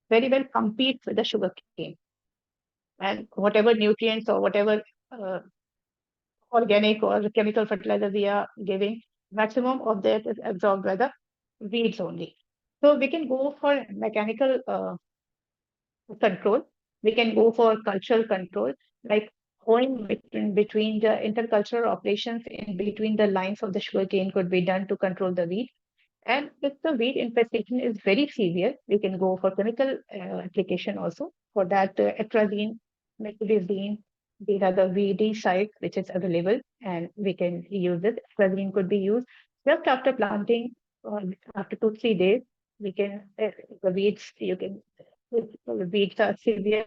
very well competes with the sugarcane. And whatever nutrients or whatever uh, organic or chemical fertilizer we are giving, maximum of that is absorbed by the weeds only. So we can go for mechanical control. We can go for cultural control, like going between the intercultural operations in between the lines of the sugarcane could be done to control the weed. And if the weed infestation is very severe, we can go for chemical application also. For that, atrazine, methoxyzine, these are the weedicides which is available, and we can use it. Atrazine could be used just after planting, after 2 3 days. We can the weeds you can if the weeds are severe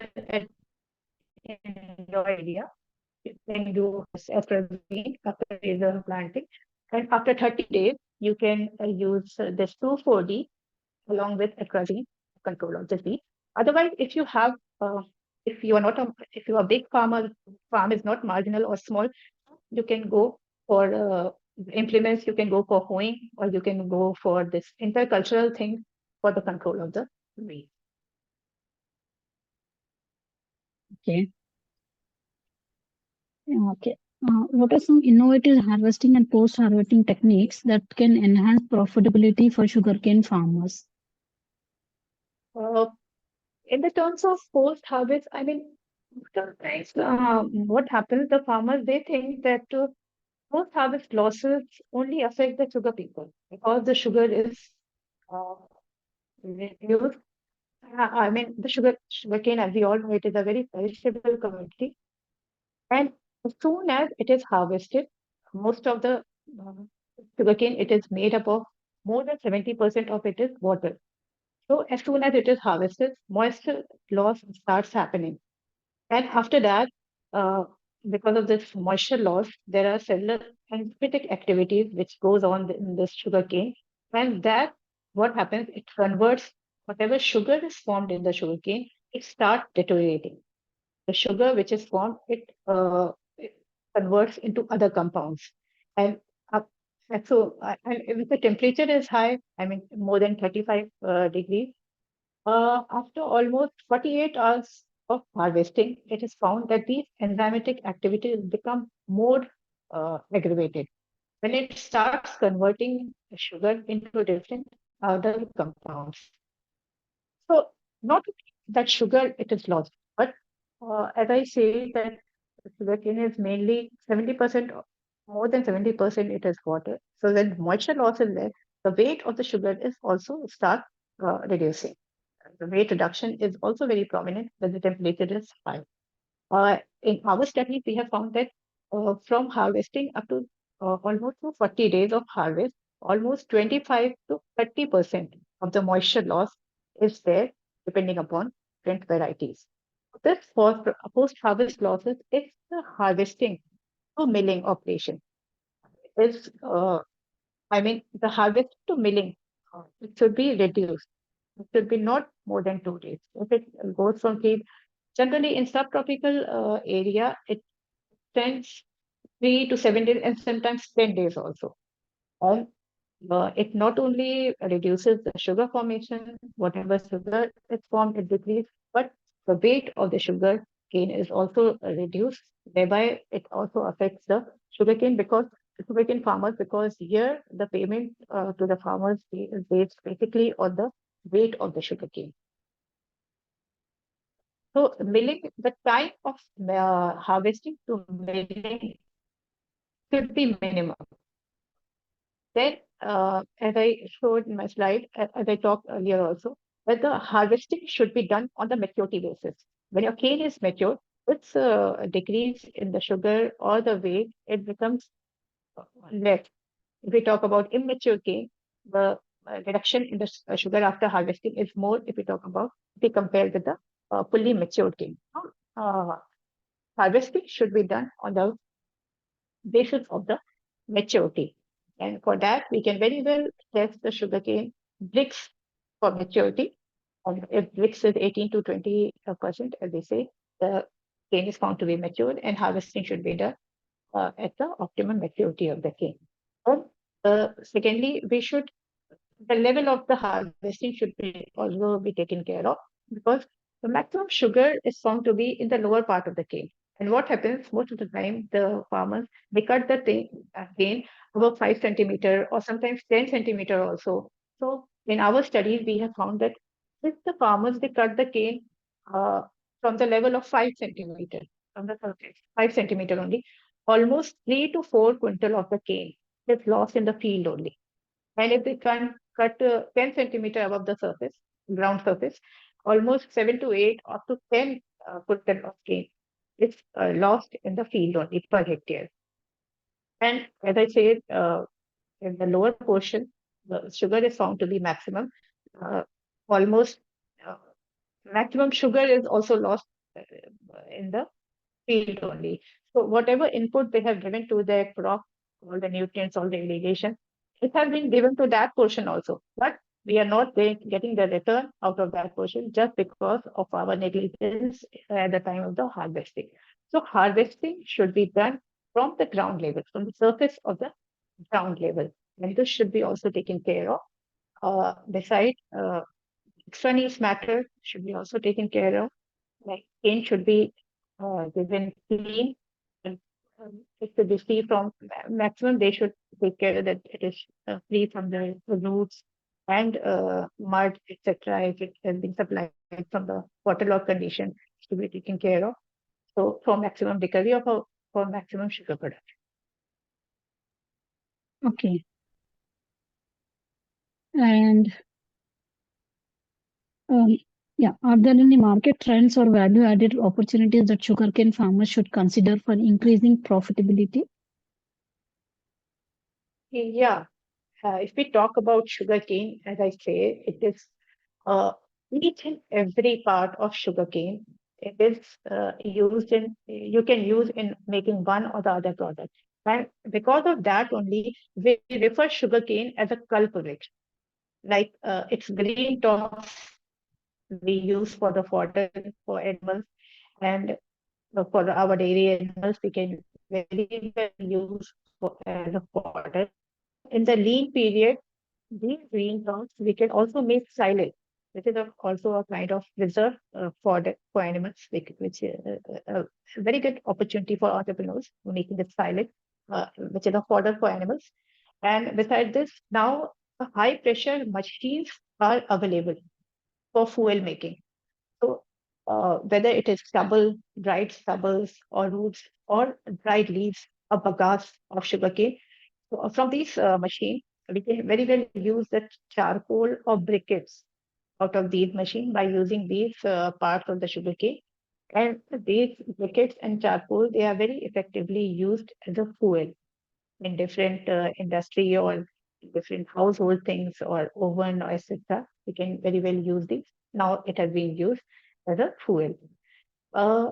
in your area, you can do atrazine after days of planting. And after 30 days, you can use this 2,4-D along with atrazine control of the weed. Otherwise, if you are not if you are a big farmer, farm is not marginal or small, you can go for implements, you can go for hoeing, or you can go for this intercultural thing for the control of the weed. Okay. Yeah, okay. What are some innovative harvesting and post-harvesting techniques that can enhance profitability for sugarcane farmers? Uh, in the terms of post harvest, I mean, sometimes what happens, the farmers they think that post harvest losses only affect the sugar people because the sugar is uh, reduced. I mean, the sugarcane, as we all know, it is a very perishable commodity. And as soon as it is harvested, most of the uh, sugarcane, it is made up of more than 70% of it is water. So as soon as it is harvested, moisture loss starts happening. And after that, uh, because of this moisture loss, there are several enzymatic activities which goes on in this sugarcane. And that, what happens, it converts whatever sugar is formed in the sugarcane, it starts deteriorating. The sugar which is formed, it converts into other compounds. And, uh, and if the temperature is high, I mean more than 35 degrees, after almost 48 hours of harvesting, it is found that these enzymatic activities become more aggravated when it starts converting the sugar into different other compounds. So, not that sugar it is lost, but as I say that sugarcane is mainly 70%, more than 70% it is water. So when moisture loss is there, the weight of the sugar is also start reducing. The weight reduction is also very prominent when the temperature is high. In our study, we have found that from harvesting up to almost to 40 days of harvest, almost 25 to 30% of the moisture loss is there, depending upon different varieties. This post-harvest losses is the harvesting to milling operation. Is I mean the harvest to milling, it should be reduced. It should be not more than 2 days. If it goes from field, generally in subtropical area, it tends 3 to 7 days and sometimes 10 days also. And it not only reduces the sugar formation, whatever sugar is formed, it decreases, but the weight of the sugar cane is also reduced. Thereby, it also affects the sugarcane because sugarcane farmers, because here the payment to the farmers is based basically on the weight of the sugarcane. So milling, the time of harvesting to milling should be minimum. Then, as I showed in my slide, as I talked earlier also, that the harvesting should be done on the maturity basis. When your cane is mature, its decrease in the sugar or the weight, it becomes less. If we talk about immature cane, the reduction in the sugar after harvesting is more if we talk about, if we compare with the fully matured cane. Uh, Harvesting should be done on the basis of the maturity. And for that, we can very well test the sugarcane bricks for maturity. And if bricks is 18 to 20%, as they say, the cane is found to be matured and harvesting should be done at the optimum maturity of the cane. And secondly, the level of the harvesting should be also be taken care of because the maximum sugar is found to be in the lower part of the cane. And what happens most of the time, the farmers they cut the cane about 5 centimeter or sometimes 10 centimeter also. So in our studies, we have found that if the farmers they cut the cane uh, from the level of 5 centimeter, from the surface, 5 centimeter only, almost 3 to 4 quintal of the cane is lost in the field only. And if they can cut 10 centimeter above the surface, ground surface, almost 7 to 8 up to 10 quintal of cane is lost in the field only per hectare. And as I said, in the lower portion, the sugar is found to be maximum. Uh, almost uh, maximum sugar is also lost in the field only. So whatever input they have given to their crop, all the nutrients, all the irrigation, it has been given to that portion also. But we are not getting the return out of that portion just because of our negligence at the time of the harvesting. So harvesting should be done from the ground level, from the surface of the ground level. And this should be also taken care of. Besides, extraneous matter should be also taken care of. Like cane should be given clean and it should be free from maximum. They should take care that it is free from the roots and mud, etc. If it has been supplied from the waterlogged condition, to be taken care of. So for maximum recovery of for maximum sugar production. Okay. And um, yeah, are there any market trends or value-added opportunities that sugarcane farmers should consider for increasing profitability? Yeah, if we talk about sugarcane, as I say, it is uh, each and every part of sugarcane. It is used in, you can use in making one or the other product. And because of that only, we refer sugarcane as a culprit. Like its green tops we use for the fodder for animals and for our dairy animals, we can very well use for, as a fodder. In the lean period, these green plants, we can also make silage, which is also a kind of reserve for animals, which is a very good opportunity for entrepreneurs making the silage, which is a fodder for animals. And besides this, now high pressure machines are available for fuel making. So whether it is stubble, dried stubbles or roots or dried leaves or bagasse of sugarcane, so from these machines, we can very well use the charcoal or briquettes out of these machines by using these parts of the sugarcane. And these briquettes and charcoal, they are very effectively used as a fuel in different industry or different household things or oven or etc. We can very well use these. Now it has been used as a fuel. Uh,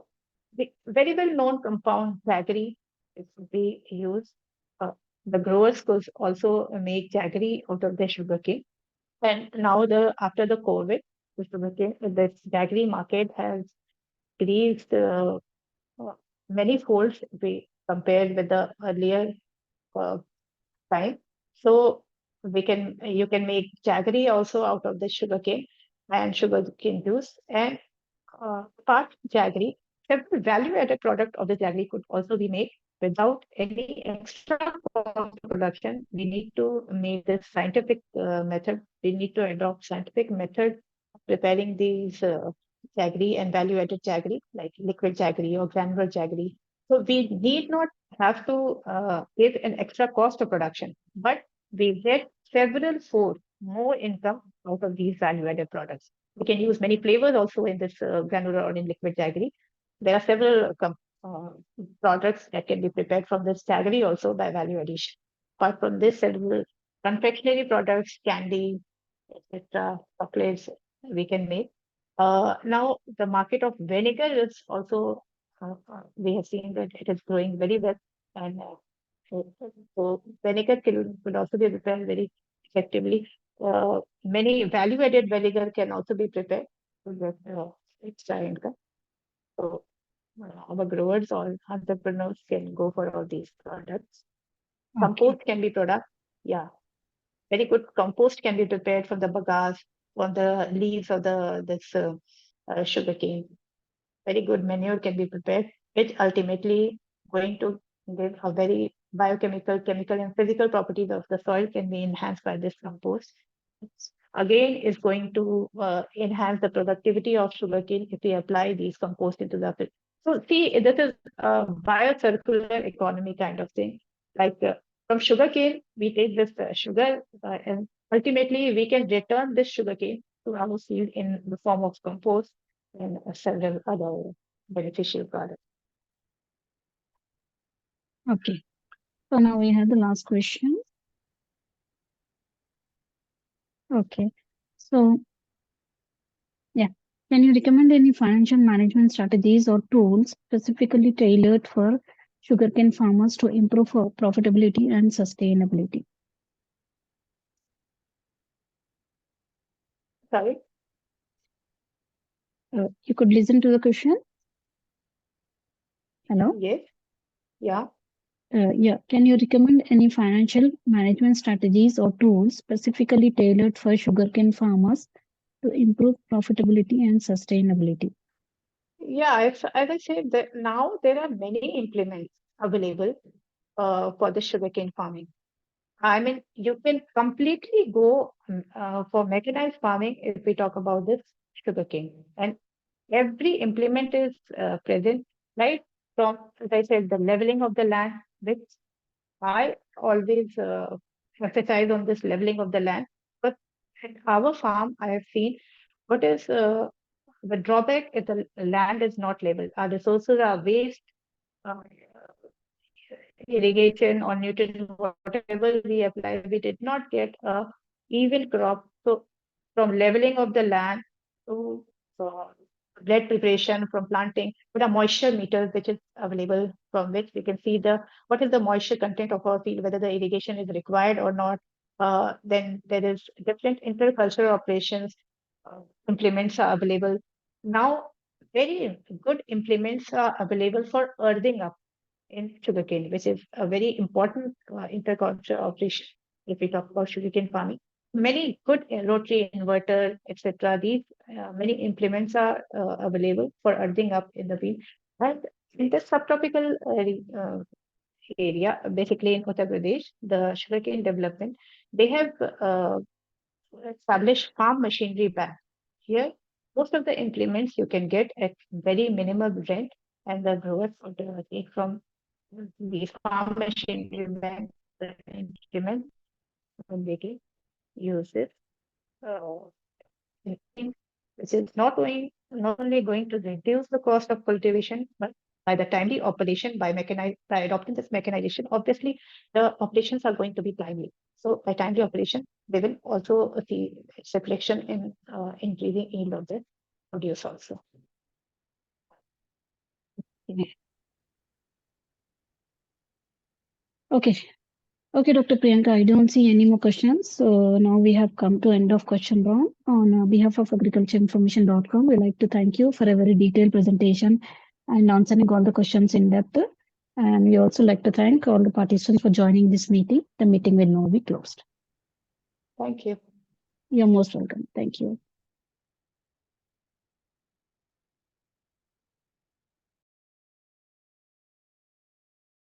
the very well known compound jaggery is to be used. Uh, the growers could also make jaggery out of the sugarcane. And now the after the COVID, the sugarcane, the jaggery market has increased uh, many folds compared with the earlier uh, time. So we can you can make jaggery also out of the sugarcane and sugarcane juice and part jaggery. Several value-added product of the jaggery could also be made without any extra cost of production. We need to make this scientific method. We need to adopt scientific method of preparing these jaggery and value-added jaggery, like liquid jaggery or granular jaggery. So we need not have to give an extra cost of production, but we get several fold more income out of these value-added products. We can use many flavors also in this granular or in liquid jaggery. There are several uh, products that can be prepared from this jaggery also by value addition. Apart from this, several confectionery products, candy, etc., chocolates we can make. Now, the market of vinegar is also, we have seen that it is growing very well. And so vinegar could also be prepared very effectively. Many value-added vinegar can also be prepared to get extra income. So our growers or entrepreneurs can go for all these products. Okay. Compost can be product. Yeah, very good compost can be prepared from the bagasse, from the leaves of the this sugarcane. Very good manure can be prepared, which ultimately going to give a very biochemical, chemical, and physical properties of the soil can be enhanced by this compost. Again, is going to enhance the productivity of sugarcane if we apply these compost into the So see, this is a biocircular economy kind of thing. Like from sugarcane, we take this sugar, and ultimately we can return this sugarcane to our field in the form of compost and several other beneficial products. Okay. So now we have the last question. Okay. So yeah. Can you recommend any financial management strategies or tools specifically tailored for sugarcane farmers to improve profitability and sustainability? Sorry? You could listen to the question. Hello? Yes. Yeah. Yeah. Can you recommend any financial management strategies or tools specifically tailored for sugarcane farmers to improve profitability and sustainability? Yeah, as I said, that now there are many implements available for the sugarcane farming. I mean, you can completely go for mechanized farming if we talk about this sugarcane. And every implement is present, right? From, as I said, the leveling of the land, which I always emphasize on this leveling of the land. But at our farm, I have seen what is the drawback if the land is not leveled. Our resources are waste, uh, irrigation or nutrient, whatever we apply, we did not get a even crop. So from leveling of the land to uh, bed preparation, from planting, with a moisture meter which is available, from which we can see the what is the moisture content of our field, whether the irrigation is required or not. Then there is different intercultural operations implements are available. Now, very good implements are available for earthing up in sugarcane, which is a very important intercultural operation if we talk about sugarcane farming. Many good rotary inverter, etc. These many implements are available for earthing up in the field. And in the subtropical area, basically in Uttar Pradesh, the sugarcane development, they have established farm machinery bank. Here, most of the implements you can get at very minimal rent, and the growers would take from these farm machinery banks the implements and they can use this. Uh, thing, which is not only going to reduce the cost of cultivation, but by the timely operation, by adopting this mechanization, obviously the operations are going to be timely. So by timely operation, they will also see its reflection in increasing yield of the produce also. Okay. Okay, Dr. Priyanka, I don't see any more questions. So now we have come to end of question round. On behalf of agricultureinformation.com, we'd like to thank you for a very detailed presentation and answering all the questions in depth. And we also like to thank all the participants for joining this meeting. The meeting will now be closed. Thank you. You're most welcome. Thank you.